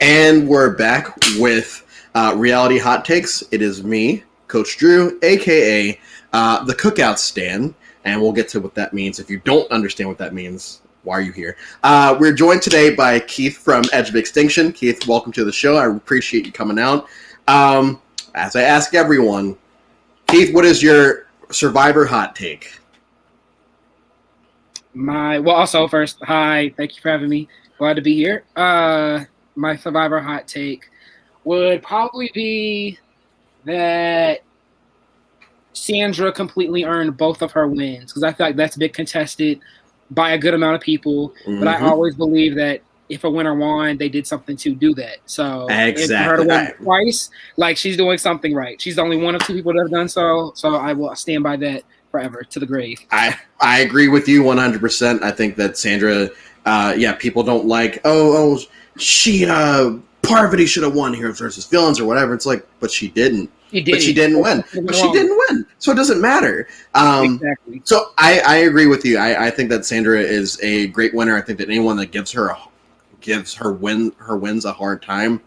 And we're back with Reality Hot Takes. It is me, Coach Drew, a.k.a. The Cookout Stand, and we'll get to what that means. If you don't understand what that means, why are you here? We're joined today by Keith from Edge of Extinction. Keith, welcome to the show. I appreciate you coming out. As I ask everyone, Keith, what is your Survivor hot take? Also first, hi, thank you for having me. Glad to be here. My Survivor hot take would probably be that Sandra completely earned both of her wins, because I feel like that's been contested by a good amount of people. Mm-hmm. But I always believe that if a winner won, they did something to do that. So exactly. For her to win twice, like, she's doing something right. She's the only one of two people that have done so. So I will stand by that forever to the grave. I agree with you 100%. I think that Sandra, people don't like, she Parvati should have won Heroes versus Villains or whatever. It's like, but she didn't. But she didn't win. So it doesn't matter. Exactly. So I agree with you. I think that Sandra is a great winner. I think that anyone that gives her wins a hard time,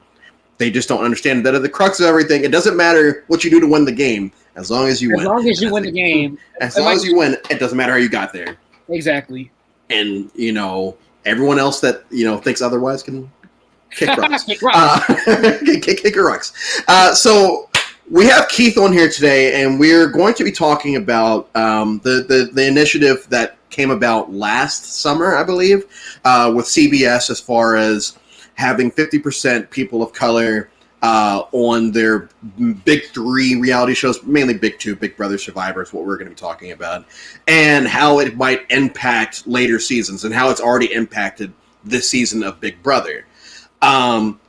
they just don't understand that at the crux of everything, it doesn't matter what you do to win the game, as long as you win. As long as you win the game. As long as you win, it doesn't matter how you got there. Exactly. And, everyone else that, thinks otherwise can kick rocks. Kick rocks. Kick rocks. So we have Keith on here today, and we're going to be talking about the initiative that came about last summer, I believe, with CBS, as far as having 50% people of color on their big three reality shows, mainly big two, Big Brother, Survivor is what we're going to be talking about, and how it might impact later seasons and how it's already impacted this season of Big Brother.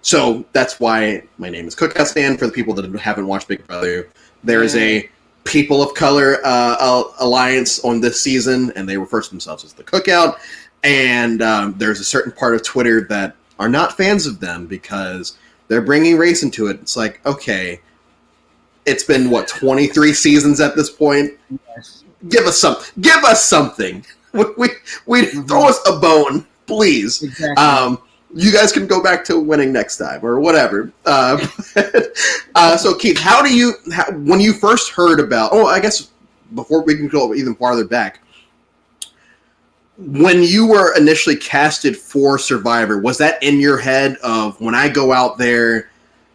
So that's why my name is Cookout Stand. For the people that haven't watched Big Brother, there is a people of color alliance on this season, and they refer to themselves as the Cookout. And there's a certain part of Twitter that are not fans of them because they're bringing race into it. It's like, okay, it's been 23 seasons at this point. Yes. Give us something. We throw us a bone, please. Exactly. You guys can go back to winning next time or whatever. So Keith, when you first heard about, I guess before we can go even farther back, when you were initially casted for Survivor, was that in your head of, when I go out there,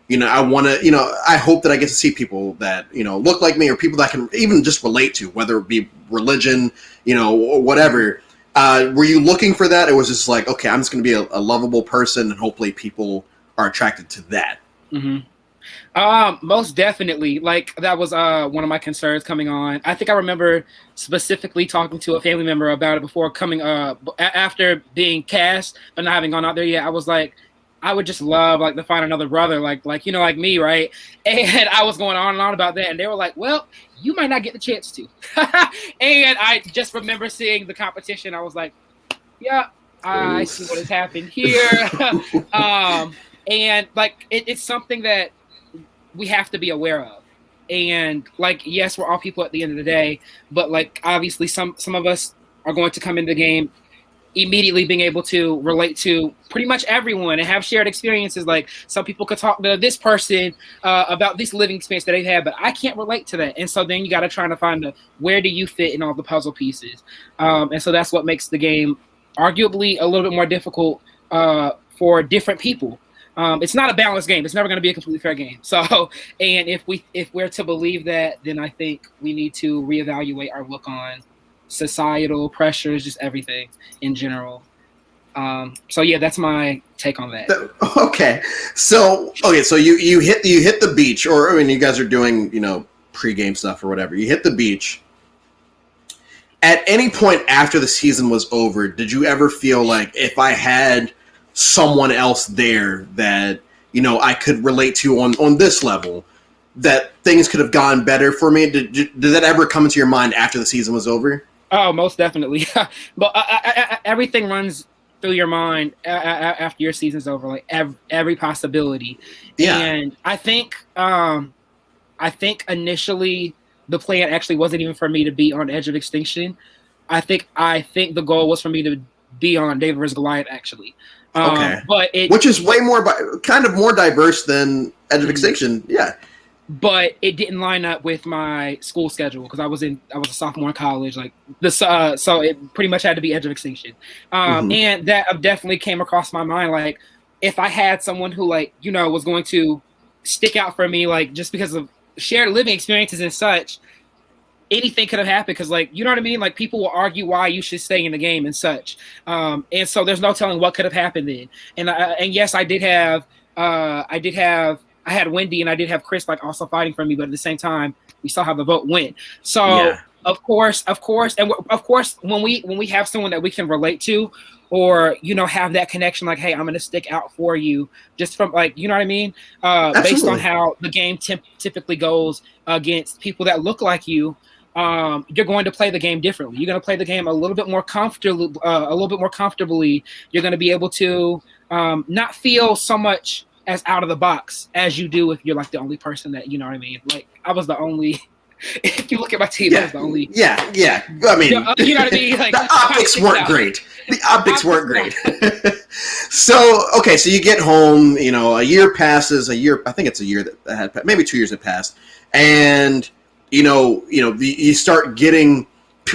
I want to, I hope that I get to see people that, look like me, or people that I can even just relate to, whether it be religion, or whatever. Were you looking for that? It was just like, okay, I'm just going to be a lovable person, and hopefully people are attracted to that. Mm-hmm. Most definitely. Like, that was one of my concerns coming on. I think I remember specifically talking to a family member about it before coming after being cast, but not having gone out there yet. I was like, I would just love to find another brother like me, right? And I was going on and on about that, and they were like, well, you might not get the chance to. And I just remember seeing the competition. I was like, yeah, I see what has happened here. And it's something that we have to be aware of. And yes, we're all people at the end of the day, but obviously some of us are going to come into the game immediately being able to relate to pretty much everyone and have shared experiences. Like, some people could talk to this person about this living experience that they've had, but I can't relate to that. And so then you got to try to find where do you fit in all the puzzle pieces. And so that's what makes the game arguably a little bit more difficult for different people. It's not a balanced game. It's never going to be a completely fair game. So, and if we're to believe that, then I think we need to reevaluate our look on societal pressures, just everything in general. So yeah, that's my take on that. Okay. So you hit the beach, or you guys are doing pre-game stuff or whatever. You hit the beach. At any point after the season was over, did you ever feel like, if I had someone else there that I could relate to on this level, that things could have gone better for me? Did that ever come into your mind after the season was over? Oh, most definitely. But everything runs through your mind after your season's over, every possibility. Yeah. And I think initially the plan actually wasn't even for me to be on Edge of Extinction. I think the goal was for me to be on David vs. Goliath, actually. Okay. But which is way more, kind of more diverse than Edge of Extinction. Yeah. But it didn't line up with my school schedule because I was a sophomore in college, like this. So it pretty much had to be Edge of Extinction, and that definitely came across my mind. Like, if I had someone who, like, was going to stick out for me, like, just because of shared living experiences and such, anything could have happened. Because, like, you know what I mean? Like, people will argue why you should stay in the game and such, and so there's no telling what could have happened then. And yes, I had Wendy and I did have Chris, like, also fighting for me, but at the same time, we saw how the vote went. So of course, when we have someone that we can relate to, or have that connection, like, hey, I'm gonna stick out for you, just from, like, you know what I mean, based on how the game typically goes against people that look like you. You're going to play the game differently. You're going to play the game a little bit more comfortably. You're going to be able to not feel so much as out of the box as you do if you're, like, the only person that, you know what I mean? Like, I was the only. If you look at my team, I was the only. Yeah. I mean, you know what I mean? Like, the optics weren't great. The optics weren't great. So you get home. A year passes. I think it's a year that had maybe 2 years had passed, and you start getting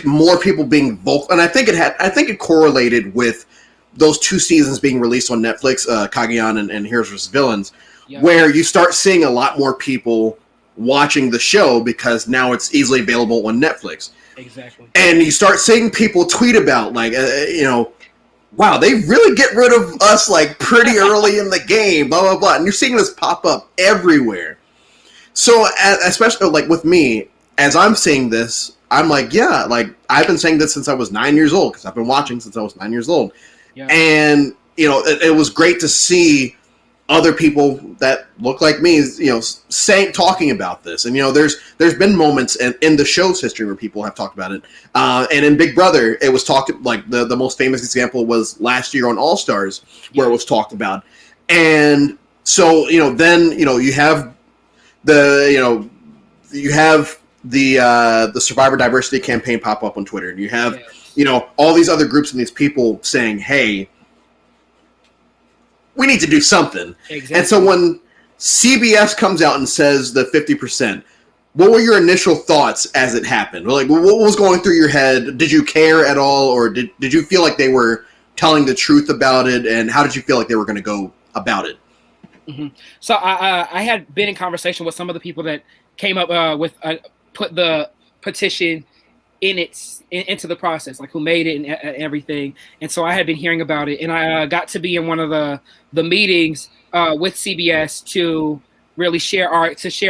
more people being vocal, and I think it correlated with those 2 seasons being released on Netflix, Kaguyan and Heroes vs. Villains, where you start seeing a lot more people watching the show because now it's easily available on Netflix. Exactly. And you start seeing people tweet about, like, wow, they really get rid of us, like, pretty early in the game, blah, blah, blah. And you're seeing this pop up everywhere. So, especially, like, with me, as I'm seeing this, I'm like, yeah, like, I've been saying this since I was 9 years old, because I've been watching since I was 9 years old. Yeah. And, it was great to see other people that look like me, talking about this. And, there's been moments in the show's history where people have talked about it. And in Big Brother, it was talked, like, the most famous example was last year on All Stars, where it was talked about. And so, then, you have the Survivor Diversity Campaign pop up on Twitter, and you have all these other groups and these people saying, hey, we need to do something. Exactly. And so when CBS comes out and says the 50%, what were your initial thoughts as it happened? Like, what was going through your head? Did you care at all, or did you feel like they were telling the truth about it, and how did you feel like they were going to go about it? Mm-hmm. So I had been in conversation with some of the people that came up with put the petition into the process, like, who made it and everything. And so I had been hearing about it, and I got to be in one of the meetings with CBS to really share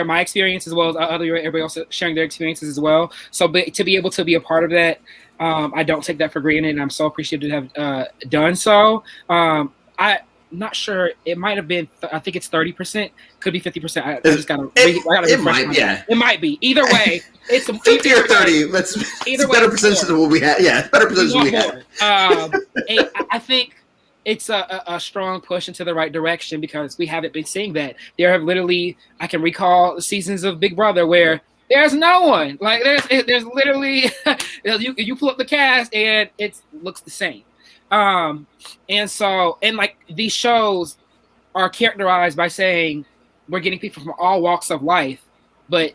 my experience, as well as everybody else sharing their experiences as well. So to be able to be a part of that, I don't take that for granted, and I'm so appreciative to have done so. I'm not sure. It might have been. I think it's 30%. Could be 50%. I just gotta. It might. Yeah. It might be. Either way, it's 50 or 30. That's either way, better percentage than what we had. Yeah, better percentage than we had. I think it's a strong push into the right direction, because we haven't been seeing that. There have literally, I can recall seasons of Big Brother where there's no one. Like, there's literally you pull up the cast and it looks the same. And like, these shows are characterized by saying we're getting people from all walks of life, but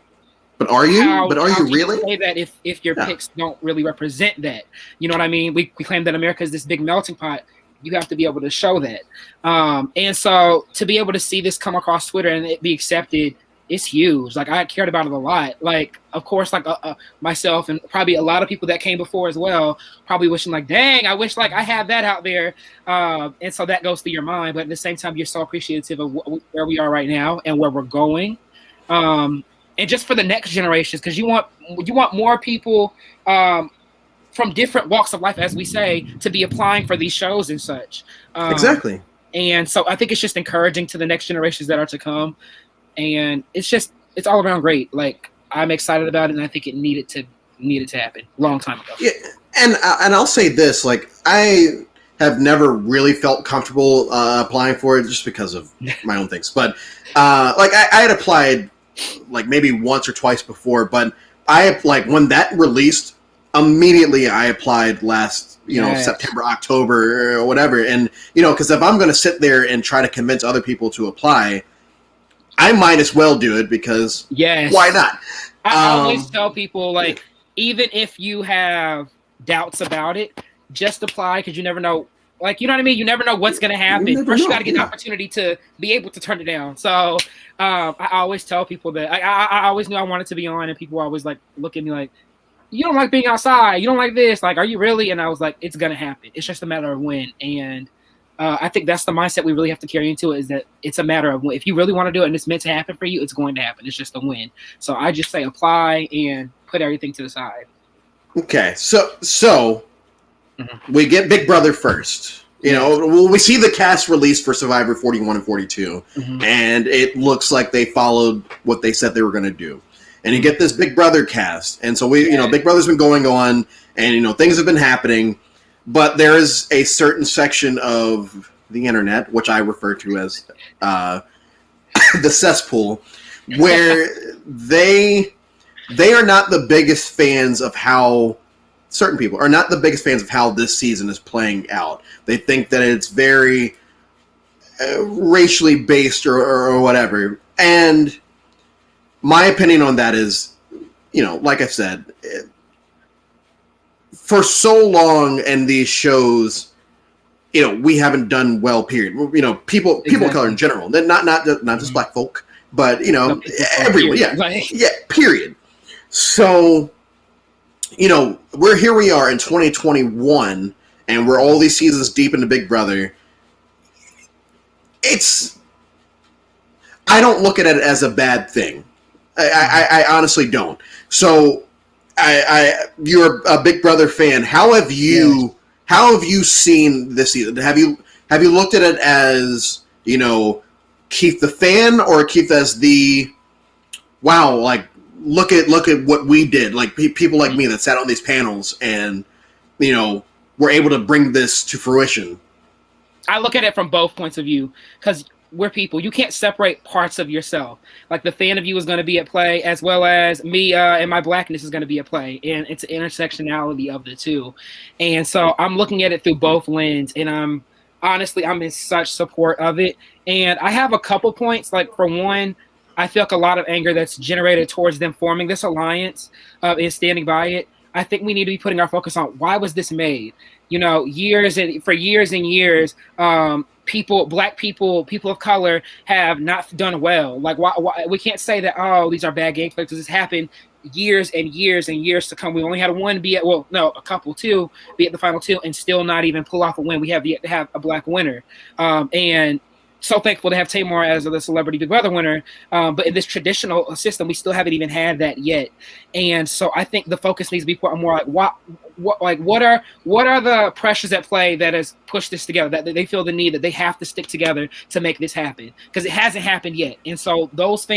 are you? Are you really? Say that if your picks don't really represent that, you know what I mean? We claim that America is this big melting pot. You have to be able to show that. And so to be able to see this come across Twitter and it be accepted, it's huge. Like, I cared about it a lot. Like, of course, like, myself and probably a lot of people that came before as well, probably wishing, like, dang, I wish, like, I had that out there. And so that goes through your mind. But at the same time, you're so appreciative of where we are right now and where we're going. And just for the next generations, because you want more people from different walks of life, as we say, to be applying for these shows and such. Exactly. And so I think it's just encouraging to the next generations that are to come. And it's all around great. Like, I'm excited about it, and I think it needed to happen a long time ago. Yeah, and I'll say this: like, I have never really felt comfortable applying for it just because of my own things. But like, I had applied like maybe once or twice before, but when that released, immediately I applied last, Yes. September, October, or whatever. And, because if I'm going to sit there and try to convince other people to apply, I might as well do it because Yes. why not? I always tell people, like, even if you have doubts about it, just apply because you never know. Like, you know what I mean? You never know what's going to happen. First, you got to get the opportunity to be able to turn it down. So I always tell people that I always knew I wanted to be on, and people always, like, look at me like, you don't like being outside. You don't like this. Like, are you really? And I was like, it's going to happen. It's just a matter of when. And I think that's the mindset we really have to carry into it, is that it's a matter of when. If you really want to do it and it's meant to happen for you, it's going to happen. It's just a win. So I just say apply and put everything to the side. Okay, so we get Big Brother first. We see the cast release for Survivor 41 and 42, and it looks like they followed what they said they were going to do. And you get this Big Brother cast, and so Big Brother's been going on, and things have been happening, but there is a certain section of the internet, which I refer to as the cesspool, where they are not the biggest fans of how certain people are not the biggest fans of how this season is playing out. They think that it's very racially based or whatever. And my opinion on that is, like I said, for so long in these shows, we haven't done well, period. People of color in general, not just black folk, but, everyone. Yeah, period. So, we are in 2021, and we're all these seasons deep into Big Brother. I don't look at it as a bad thing. I honestly don't. So, you're a Big Brother fan. How have you seen this season? Have you looked at it as, Keith the fan, or Keith as the wow, like, look at what we did, like people like me that sat on these panels and were able to bring this to fruition? I look at it from both points of view, because we're people. You can't separate parts of yourself. Like, the fan of you is going to be at play, as well as me and my blackness is going to be at play, and it's an intersectionality of the two. And so I'm looking at it through both lenses, and I'm in such support of it. And I have a couple points. Like, for one, I feel like a lot of anger that's generated towards them forming this alliance and standing by it. I think we need to be putting our focus on, why was this made? Years and years, black people of color have not done well. Like, why we can't say that, oh, these are bad game players. This happened years and years and years to come. We only had a couple two be at the final two and still not even pull off a win. We have yet to have a black winner. And so thankful to have Tamar as the celebrity Big Brother winner. But in this traditional system, we still haven't even had that yet. And so I think the focus needs to be put on more like, what are the pressures at play that has pushed this together, that they feel the need that they have to stick together to make this happen, because it hasn't happened yet. And so those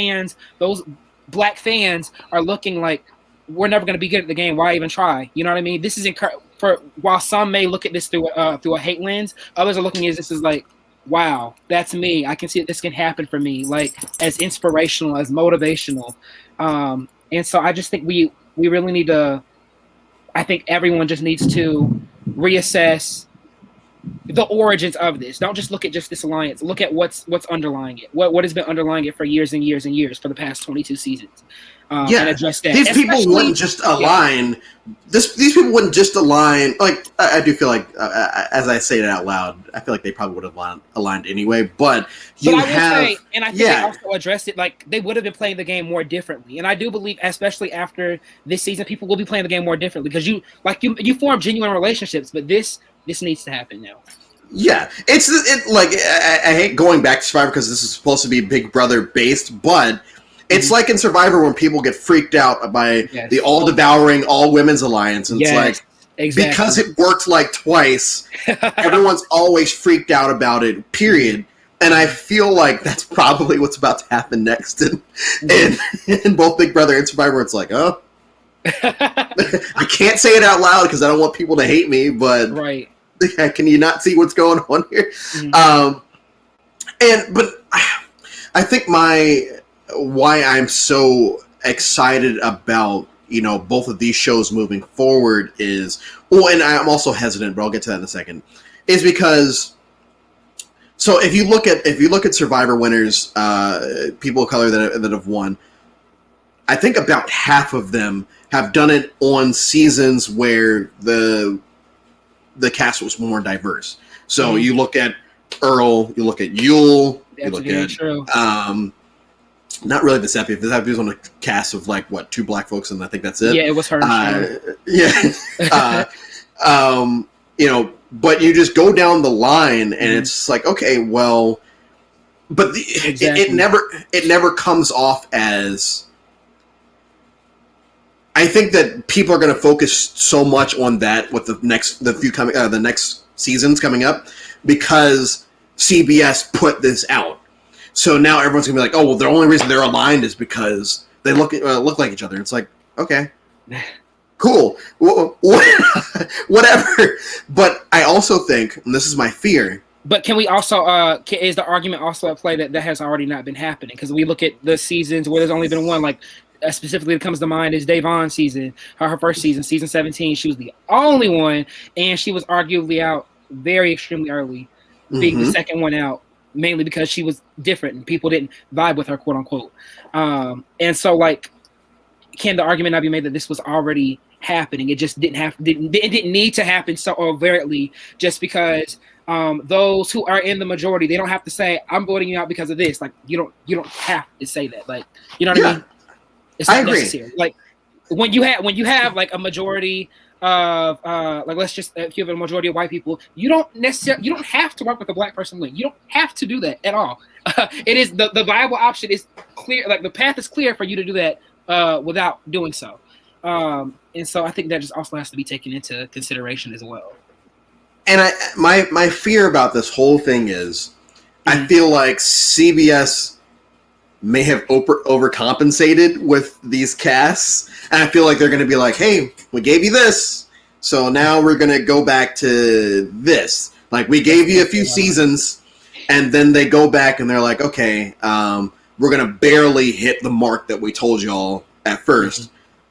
black fans are looking like, we're never going to be good at the game. Why even try? You know what I mean? This is while some may look at this through a hate lens, others are looking at this as like, wow, that's me. I can see that this can happen for me, like, as inspirational, as motivational. And so I just think we really need to, I think everyone just needs to reassess the origins of this. Don't just look at just this alliance. Look at what's underlying it. What has been underlying it for years and years and years for the past 22 seasons. And address that. These people wouldn't just align. These people wouldn't just align. Like, I do feel like, as I say it out loud, I feel like they probably would have aligned anyway. But I think they also addressed it. Like, they would have been playing the game more differently. And I do believe, especially after this season, people will be playing the game more differently, because you form genuine relationships. But this needs to happen now. Yeah, I hate going back to Survivor because this is supposed to be Big Brother based, but it's like in Survivor when people get freaked out by the all-devouring, all-women's alliance. And it's like, because it worked like twice, everyone's always freaked out about it, period. And I feel like that's probably what's about to happen next in both Big Brother and Survivor. It's like, oh. I can't say it out loud because I don't want people to hate me, but can you not see what's going on here? But I think why I'm so excited about both of these shows moving forward is, well, and I'm also hesitant, but I'll get to that in a second, is because, so if you look at Survivor winners, people of color that have won, I think about half of them have done it on seasons where the cast was more diverse. So you look at Earl, you look at Yule, you look at not really the Vesepi. Vesepi was on a cast of like 2 black folks, and I think that's it. Yeah, it was her. But you just go down the line, and it's like, okay, well, but it never comes off as. I think that people are going to focus so much on that with the next seasons coming up, because CBS put this out. So now everyone's gonna be like, oh, well, the only reason they're aligned is because they look like each other. It's like, okay, cool, whatever. But I also think, and this is my fear. But can we also is the argument also at play that has already not been happening? Because we look at the seasons where there's only been one, like specifically that comes to mind is Davon's season, her first season, season 17. She was the only one, and she was arguably out very extremely early, being the second one out. Mainly because she was different and people didn't vibe with her, quote unquote. And so, like, can the argument not be made that this was already happening? It just didn't need to happen so overtly, just because those who are in the majority, they don't have to say, "I'm voting you out because of this." Like, you don't have to say that. Like, you know what I mean? It's not necessary. Like, when you have like a majority of like, let's just, if you have a majority of white people, you don't have to work with a black person. You don't have to do that at all. It is the viable option is clear. Like, the path is clear for you to do that without doing so. And so I think that just also has to be taken into consideration as well. And my fear about this whole thing is, I feel like CBS may have overcompensated with these casts, and I feel like they're going to be like, hey, we gave you this, so now we're going to go back to this. Like, we gave you a few seasons, and then they go back and they're like, okay, we're going to barely hit the mark that we told y'all at first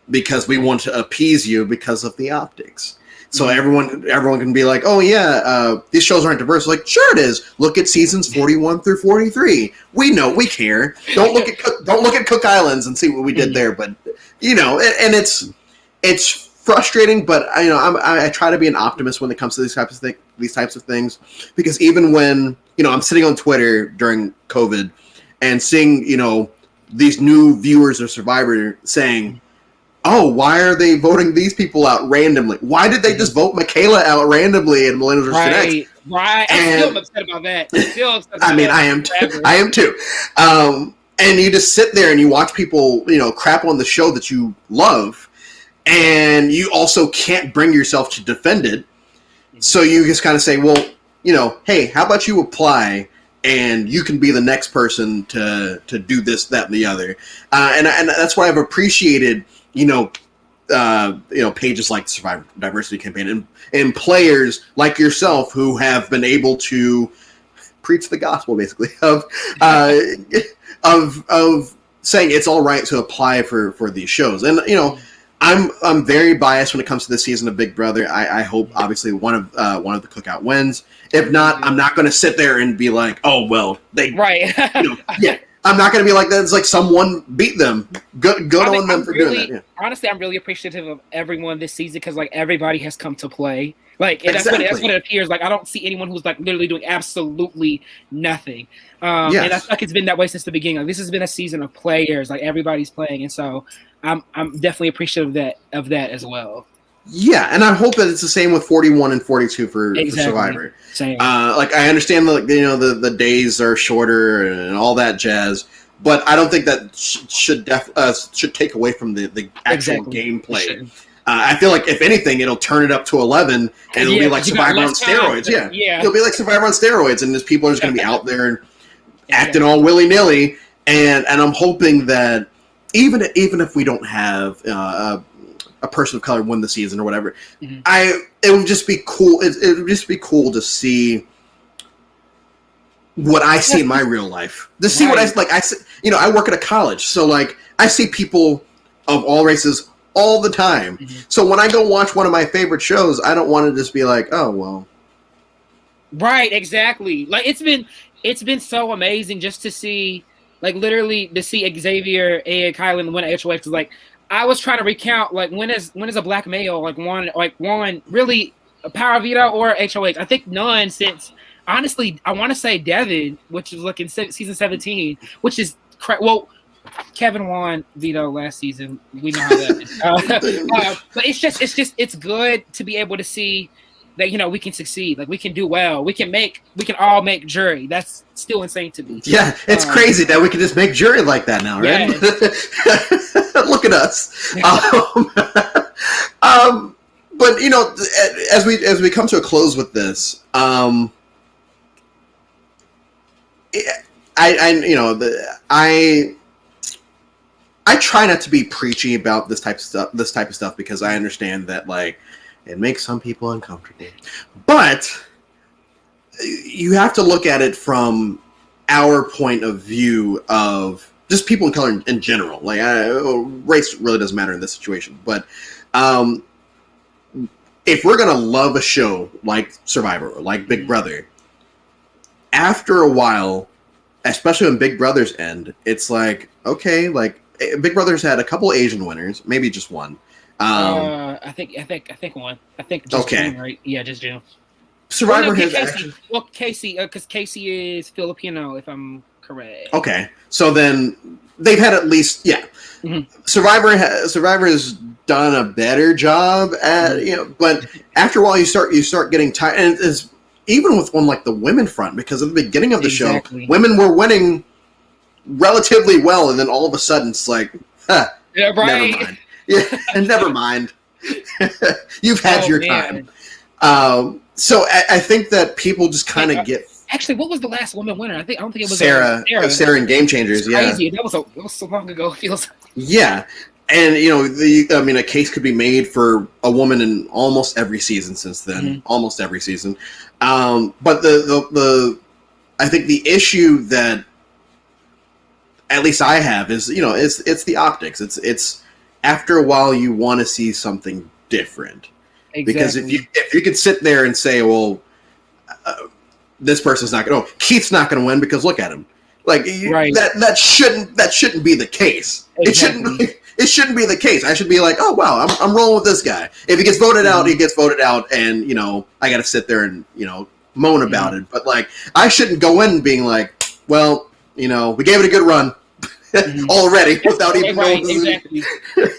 because we want to appease you because of the optics. So everyone can be like, oh yeah, these shows aren't diverse. Like, sure it is. Look at seasons 41 through 43. We know, we care. Don't look at Cook Islands and see what we did there. But and it's frustrating. But I try to be an optimist when it comes to these types of things, because even when I'm sitting on Twitter during COVID and seeing these new viewers of Survivor saying, oh, why are they voting these people out randomly? Why did they just vote Michaela out randomly in Millennials vs. Gen X? Right. I'm still upset about that. I am too. And you just sit there and you watch people, crap on the show that you love, and you also can't bring yourself to defend it. So you just kind of say, well, hey, how about you apply, and you can be the next person to do this, that, and the other. And that's why I've appreciated pages like the Survivor Diversity Campaign and players like yourself who have been able to preach the gospel, basically, of saying it's all right to apply for these shows. And I'm very biased when it comes to this season of Big Brother. I hope obviously one of the Cookout wins. If not, I'm not going to sit there and be like, oh well, they yeah. I'm not going to be like that. It's like someone beat them. Good on them for doing that. Yeah. Honestly, I'm really appreciative of everyone this season, because like everybody has come to play. Like, and that's what it appears. Like, I don't see anyone who's like literally doing absolutely nothing. And I feel like it's been that way since the beginning. Like, this has been a season of players. Like, everybody's playing, and so I'm definitely appreciative of that as well. Yeah, and I hope that it's the same with 41 and 42 for Survivor. Same. Like, I understand that the days are shorter and all that jazz, but I don't think that should take away from the actual gameplay. I feel like if anything, it'll turn it up to 11, and it'll be like Survivor on steroids. Yeah, it'll be like Survivor on steroids, and just people are just going to be out there and acting all willy nilly. And I'm hoping that even if we don't have a person of color win the season or whatever, it would just be cool. It would just be cool to see what I see in my real life. To see what I see. I work at a college, so like I see people of all races all the time. Mm-hmm. So when I go watch one of my favorite shows, I don't want to just be like, oh well. Right, exactly. Like it's been so amazing just to see, like literally to see Xavier and Kylan win at HOH. Like I was trying to recount, like when is a black male won really a power veto or HOH? I think none since, honestly, I want to say Devin, which is in season 17, which is well. Kevin won veto last season. We know how that is. But it's good to be able to see that, we can succeed. Like we can do well. We can all make jury. That's still insane to me. Yeah, it's crazy that we can just make jury like that now, right? Yes. Look at us. But as we come to a close with this, I try not to be preachy about this type of stuff because I understand that it makes some people uncomfortable. But you have to look at it from our point of view of just people of color in general. Race really doesn't matter in this situation. But if we're going to love a show like Survivor or like Big Brother, after a while, especially when Big Brother's end, it's okay, Big Brother's had a couple Asian winners, maybe just one. I think one. I think just June, right? Yeah, just June. Survivor has Casey. Well, Casey, because Casey is Filipino, if I'm correct. Okay, so then they've had at least Mm-hmm. Survivor has done a better job at but after a while you start getting tired, and it's even with one like the women front, because at the beginning of the show, women were winning relatively well, and then all of a sudden it's yeah, right. Never mind. Yeah, and never mind. You've had your time. So I think that people just kind of get. Actually, what was the last woman winner? I don't think it was Sarah in Game Changers. Crazy. Yeah, that was so long ago. It feels. Yeah, and a case could be made for a woman in almost every season since then. Mm-hmm. Almost every season. But I think the issue that at least I have is it's the optics. It's after a while you want to see something different. Exactly. Because if you could sit there and say, well, this person's not going. Oh, Keith's not going to win because look at him. Right. That shouldn't be the case. Exactly. It shouldn't be the case. I should be like, oh wow, I'm rolling with this guy. If he gets voted out, he gets voted out, and I got to sit there and moan about it. But I shouldn't go in being like, well, we gave it a good run. Already without even knowing. Exactly.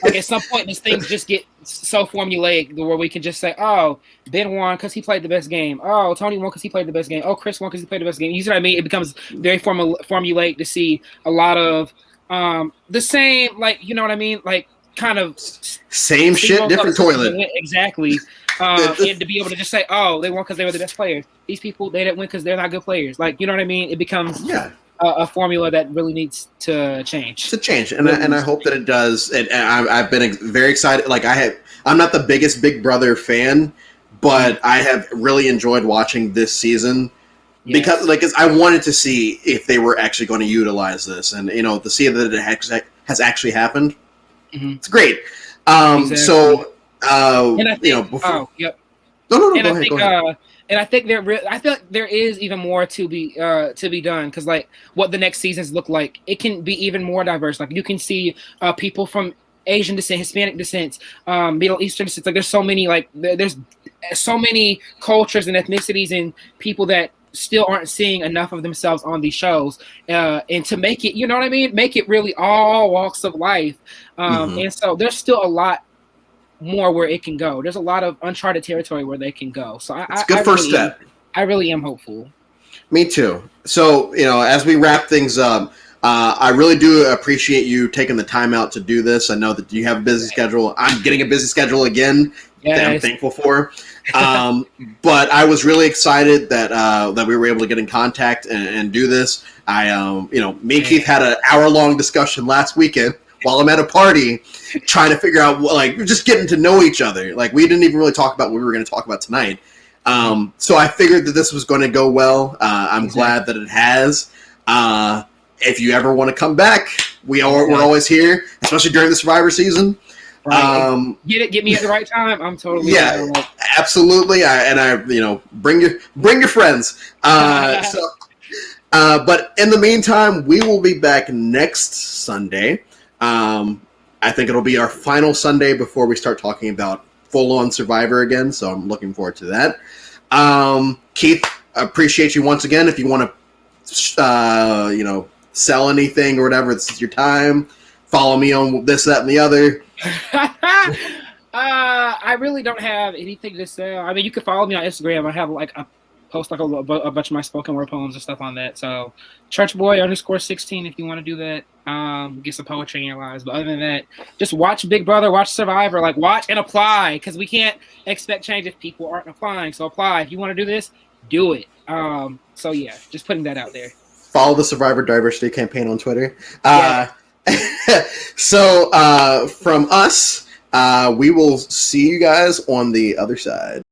At some point, these things just get so formulaic where we can just say, "Oh, Ben won because he played the best game. Oh, Tony won because he played the best game. Oh, Chris won because he played the best game." You see what I mean? It becomes very formulaic to see a lot of the same, you know what I mean? Kind of same shit, different toilet. Exactly. And to be able to just say, "Oh, they won because they were the best players." These people, they didn't win because they're not good players. You know what I mean? It becomes a formula that really needs to change. And I hope that it does. And I've been very excited. I'm not the biggest Big Brother fan, but I have really enjoyed watching this season because I wanted to see if they were actually going to utilize this, and to see that it has actually happened. Mm-hmm. It's great. Exactly. So and I think, before. Oh, yep. No. And go ahead. And I think I feel like there is even more to be done, because what the next seasons look like, it can be even more diverse. You can see people from Asian descent, Hispanic descent, Middle Eastern descent. There's so many there's so many cultures and ethnicities and people that still aren't seeing enough of themselves on these shows, and to make it, what I mean, make it really all walks of life. And so there's still a lot more where it can go. There's a lot of uncharted territory where they can go. So it's a good first step. I really am hopeful. Me too. So, as we wrap things up, I really do appreciate you taking the time out to do this. I know that you have a busy schedule. I'm getting a busy schedule again that I'm thankful for. But I was really excited that we were able to get in contact and do this. Me and Keith had an hour-long discussion last weekend while I'm at a party, trying to figure out, just getting to know each other. We didn't even really talk about what we were going to talk about tonight. So I figured that this was going to go well. I'm glad that it has. If you ever want to come back, we're always here, especially during the Survivor season. Right. Get me at the right time. I'm totally down. Absolutely. Bring your friends. But in the meantime, we will be back next Sunday. I think it'll be our final Sunday before we start talking about full-on Survivor again. So I'm looking forward to that. Keith, I appreciate you once again. If you want to, sell anything or whatever, this is your time. Follow me on this, that, and the other. I really don't have anything to sell. I mean, you can follow me on Instagram. I have I post a bunch of my spoken word poems and stuff on that. So churchboy_16 if you want to do that. Get some poetry in your lives. But other than that, just watch Big Brother, watch Survivor, watch and apply, because we can't expect change if people aren't applying. So apply. If you want to do this, do it. So yeah, just putting that out there. Follow the Survivor Diversity campaign on Twitter. So from us, we will see you guys on the other side.